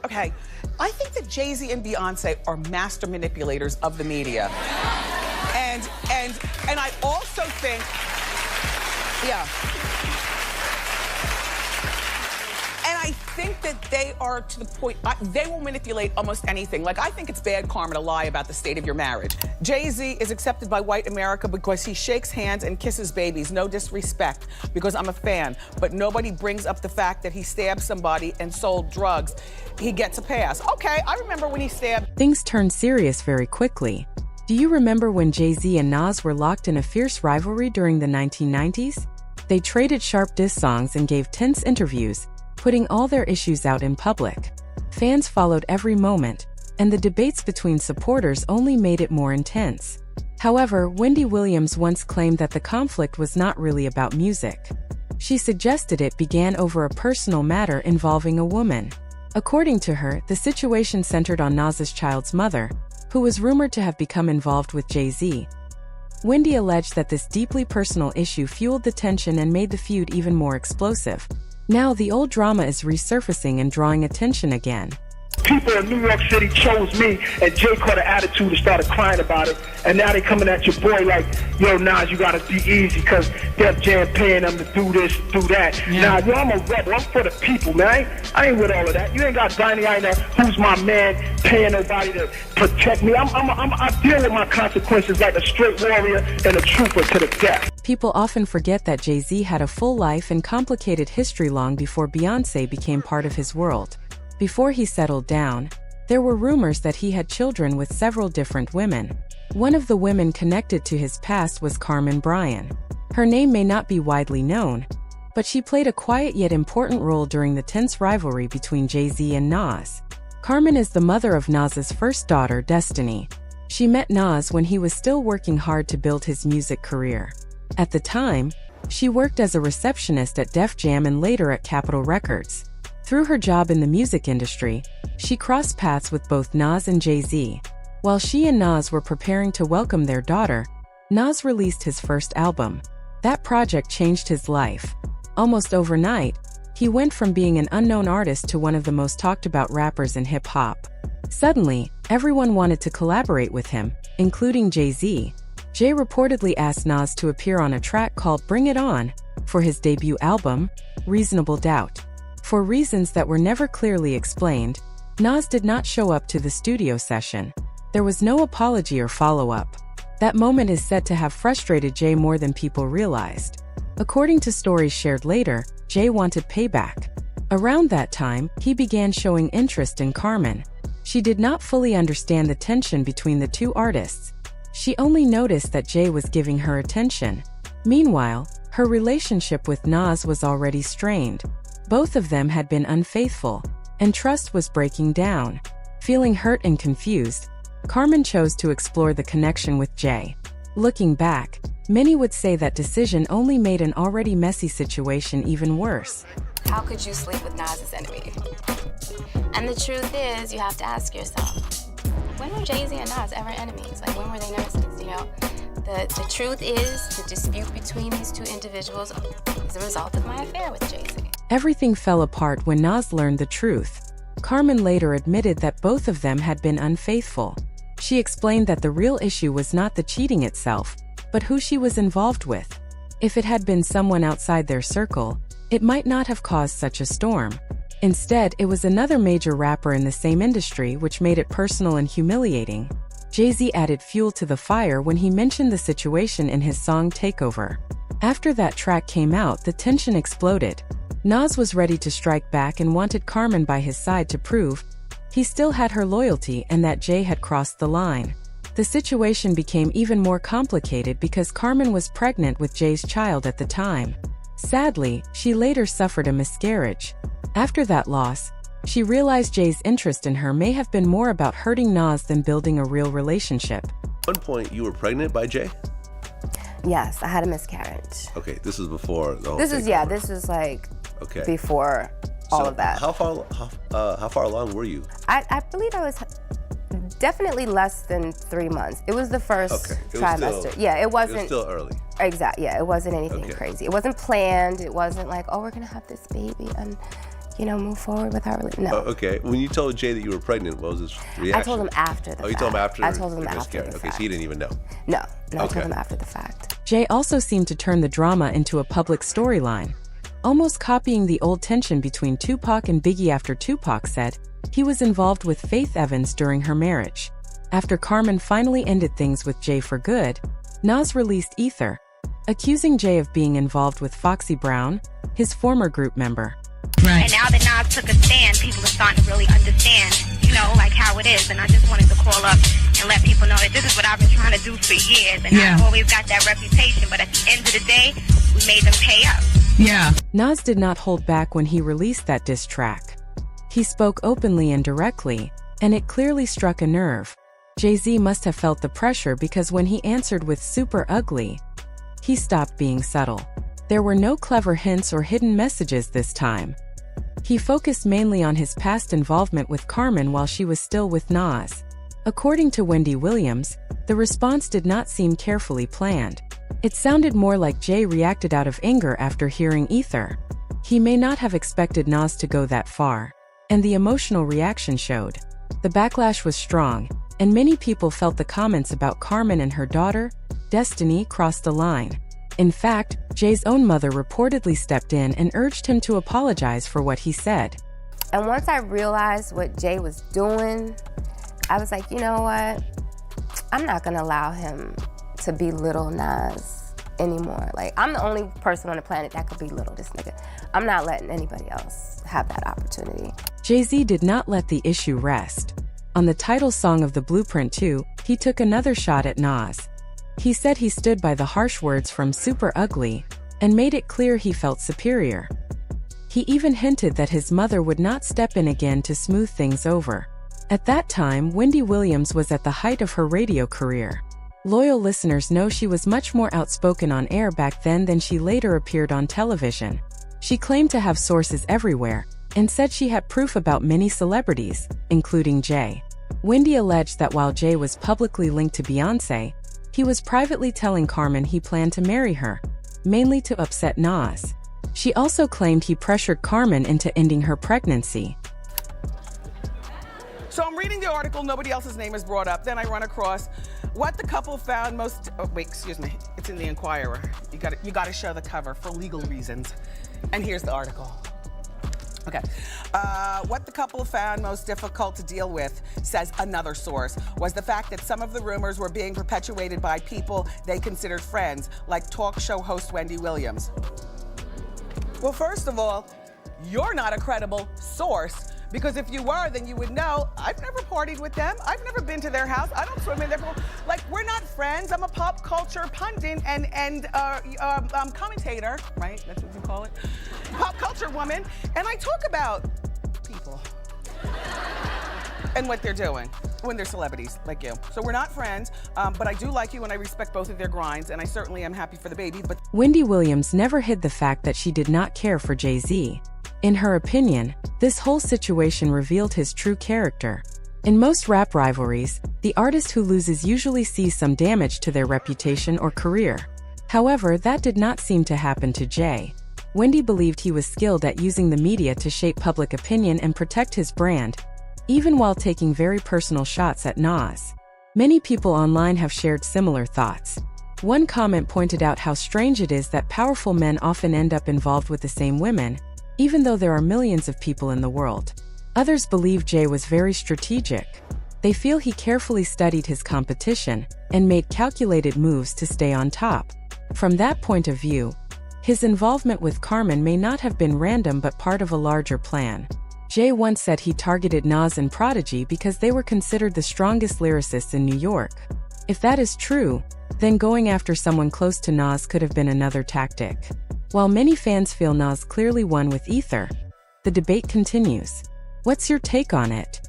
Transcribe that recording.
Okay, I think that Jay-Z and Beyonce are master manipulators of the media. And I also think, yeah. And I think that they are to the point, they will manipulate almost anything. Like, I think it's bad karma to lie about the state of your marriage. Jay-Z is accepted by white America because he shakes hands and kisses babies. No disrespect, because I'm a fan. But nobody brings up the fact that he stabbed somebody and sold drugs. He gets a pass. Okay, I remember when he stabbed. Things turned serious very quickly. Do you remember when Jay-Z and Nas were locked in a fierce rivalry during the 1990s? They traded sharp diss songs and gave tense interviews, putting all their issues out in public. Fans followed every moment, and the debates between supporters only made it more intense. However, Wendy Williams once claimed that the conflict was not really about music. She suggested it began over a personal matter involving a woman. According to her, the situation centered on Nas's child's mother, who was rumored to have become involved with Jay-Z. Wendy alleged that this deeply personal issue fueled the tension and made the feud even more explosive. Now the old drama is resurfacing and drawing attention again. People in New York City chose me, and Jay caught an attitude and started crying about it. And now they coming at your boy like, yo, Nas, you gotta be easy, because Def Jam paying them to do this, do that. Yeah. Nah, yo, I'm a rebel. I'm for the people, man. I ain't with all of that. You ain't got Donnie Iyer, who's my man, paying nobody to protect me. I deal with my consequences like a straight warrior and a trooper to the death. People often forget that Jay-Z had a full life and complicated history long before Beyonce became part of his world. Before he settled down, there were rumors that he had children with several different women. One of the women connected to his past was Carmen Bryan. Her name may not be widely known, but she played a quiet yet important role during the tense rivalry between Jay-Z and Nas. Carmen is the mother of Nas's first daughter, Destiny. She met Nas when he was still working hard to build his music career. At the time, she worked as a receptionist at Def Jam and later at Capitol Records. Through her job in the music industry, she crossed paths with both Nas and Jay-Z. While she and Nas were preparing to welcome their daughter, Nas released his first album. That project changed his life. Almost overnight, he went from being an unknown artist to one of the most talked about rappers in hip-hop. Suddenly, everyone wanted to collaborate with him, including Jay-Z. Jay reportedly asked Nas to appear on a track called Bring It On for his debut album, Reasonable Doubt. For reasons that were never clearly explained, Nas did not show up to the studio session. There was no apology or follow-up. That moment is said to have frustrated Jay more than people realized. According to stories shared later, Jay wanted payback. Around that time, he began showing interest in Carmen. She did not fully understand the tension between the two artists. She only noticed that Jay was giving her attention. Meanwhile, her relationship with Nas was already strained. Both of them had been unfaithful, and trust was breaking down. Feeling hurt and confused, Carmen chose to explore the connection with Jay. Looking back, many would say that decision only made an already messy situation even worse. How could you sleep with Nas's enemy? And the truth is, you have to ask yourself, when were Jay-Z and Nas ever enemies? Like, when were they nemesis, you know? The truth is, the dispute between these two individuals is a result of my affair with Jay-Z. Everything fell apart when Nas learned the truth. Carmen later admitted that both of them had been unfaithful. She explained that the real issue was not the cheating itself, but who she was involved with. If it had been someone outside their circle, it might not have caused such a storm. Instead, it was another major rapper in the same industry, which made it personal and humiliating. Jay-Z added fuel to the fire when he mentioned the situation in his song Takeover. After that track came out, the tension exploded. Nas was ready to strike back and wanted Carmen by his side to prove he still had her loyalty and that Jay had crossed the line. The situation became even more complicated because Carmen was pregnant with Jay's child at the time. Sadly, she later suffered a miscarriage. After that loss, she realized Jay's interest in her may have been more about hurting Nas than building a real relationship. At one point, you were pregnant by Jay? Yes, I had a miscarriage. Okay, this was before the whole This is like before all of that. How far along were you? I believe I was definitely less than 3 months. It was the first trimester. It wasn't still early. Exactly. Yeah, it wasn't anything crazy. It wasn't planned. It wasn't like, oh, we're gonna have this baby, and move forward with our relationship. No. Okay. When you told Jay that you were pregnant, what was his reaction? I told him after the fact. Oh, you told him after? I told him after the fact. Okay, so he didn't even know. No, Okay. I told him after the fact. Jay also seemed to turn the drama into a public storyline, almost copying the old tension between Tupac and Biggie after Tupac said he was involved with Faith Evans during her marriage. After Carmen finally ended things with Jay for good, Nas released Ether, accusing Jay of being involved with Foxy Brown, his former group member. Right. And now that Nas took a stand, people are starting to really understand, like how it is. And I just wanted to call up and let people know that this is what I've been trying to do for years. And I've always got that reputation. But at the end of the day, we made them pay up. Yeah. Nas did not hold back when he released that diss track. He spoke openly and directly, and it clearly struck a nerve. Jay-Z must have felt the pressure because when he answered with "super ugly," he stopped being subtle. There were no clever hints or hidden messages this time. He focused mainly on his past involvement with Carmen while she was still with Nas. According to Wendy Williams, the response did not seem carefully planned. It sounded more like Jay reacted out of anger after hearing Ether. He may not have expected Nas to go that far, and the emotional reaction showed. The backlash was strong, and many people felt the comments about Carmen and her daughter, Destiny, crossed the line. In fact, Jay's own mother reportedly stepped in and urged him to apologize for what he said. And once I realized what Jay was doing, I was like, you know what? I'm not gonna allow him to belittle Nas anymore. Like, I'm the only person on the planet that could belittle this nigga. I'm not letting anybody else have that opportunity. Jay-Z did not let the issue rest. On the title song of The Blueprint 2, he took another shot at Nas. He said he stood by the harsh words from "super ugly" and made it clear he felt superior. He even hinted that his mother would not step in again to smooth things over. At that time, Wendy Williams was at the height of her radio career. Loyal listeners know she was much more outspoken on air back then than she later appeared on television. She claimed to have sources everywhere and said she had proof about many celebrities, including Jay. Wendy alleged that while Jay was publicly linked to Beyoncé, he was privately telling Carmen he planned to marry her, mainly to upset Nas. She also claimed he pressured Carmen into ending her pregnancy. So I'm reading the article, nobody else's name is brought up. Then I run across what the couple found most, it's in the Inquirer. You gotta show the cover for legal reasons. And here's the article. Okay. What the couple found most difficult to deal with, says another source, was the fact that some of the rumors were being perpetuated by people they considered friends, like talk show host Wendy Williams. Well, first of all, you're not a credible source, because if you were, then you would know. I've never partied with them. I've never been to their house. I don't swim in their pool. Like, we're not friends. I'm a pop culture pundit and commentator, right? That's what you call it. Pop culture woman. And I talk about people and what they're doing when they're celebrities like you. So we're not friends, but I do like you and I respect both of their grinds, and I certainly am happy for the baby, but... Wendy Williams never hid the fact that she did not care for Jay-Z. In her opinion, this whole situation revealed his true character. In most rap rivalries, the artist who loses usually sees some damage to their reputation or career. However, that did not seem to happen to Jay. Wendy believed he was skilled at using the media to shape public opinion and protect his brand, even while taking very personal shots at Nas. Many people online have shared similar thoughts. One comment pointed out how strange it is that powerful men often end up involved with the same women, even though there are millions of people in the world. Others believe Jay was very strategic. They feel he carefully studied his competition and made calculated moves to stay on top. From that point of view, his involvement with Carmen may not have been random but part of a larger plan. Jay once said he targeted Nas and Prodigy because they were considered the strongest lyricists in New York. If that is true, then going after someone close to Nas could have been another tactic. While many fans feel Nas clearly won with Ether, the debate continues. What's your take on it?